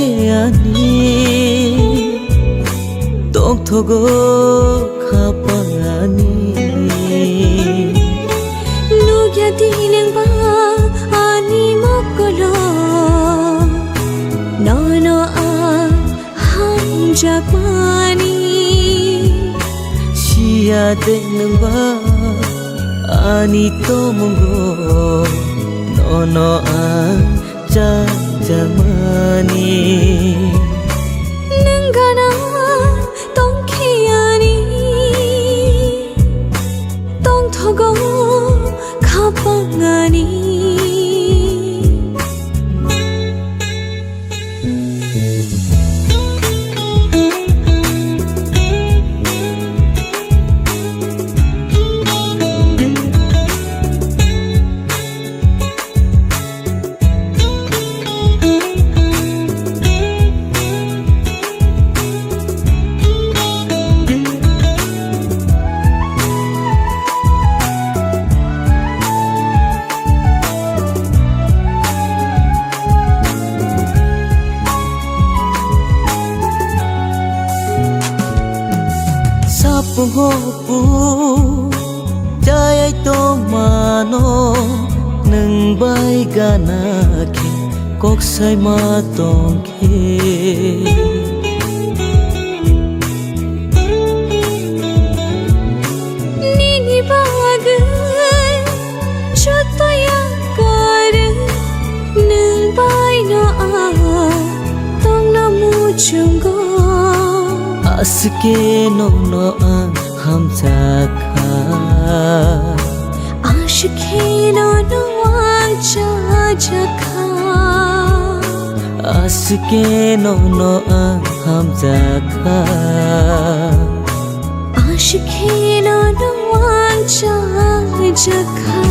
동케하니 동토고 가빠니 누가 디는 바 아니 먹걸어 너너 한자만이 시야 되는 바 아니 또 뭔고 너너 한자만이 능가나 동케하니 동토고 가방하니 hopu jayai to mano nang bai gana ke kok sai ma tong ke nini bag choto ya kar nang bai na tong na mu chungo aske no हम जाखा आशिके no आजा जखा आशिके no हम जाखा आशिके no आजा जखा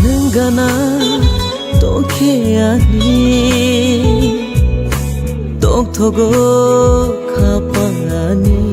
नंगना 동케하니 동토고 가방하니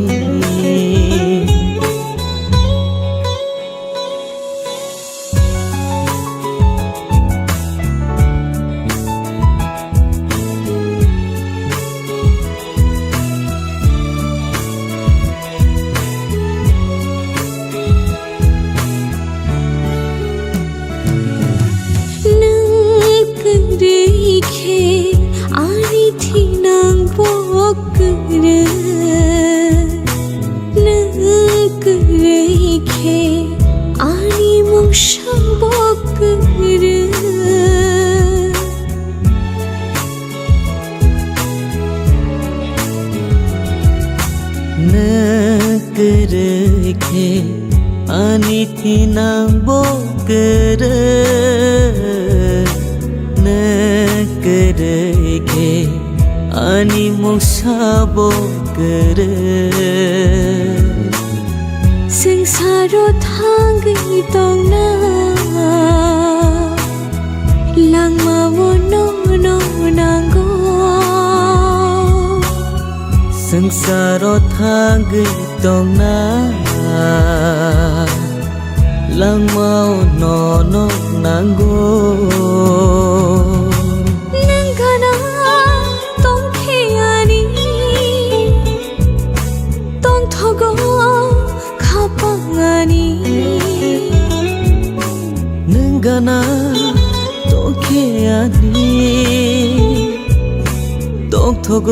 Ngereke ani tinang bokere Ngereke ani mongsa bokere Sengsaro thangi tongna langma wono no nango Sengsaro thangi tongna langma wono no nango nangana 동케하니 동토고 가방하니 nangana 동케하니 동토고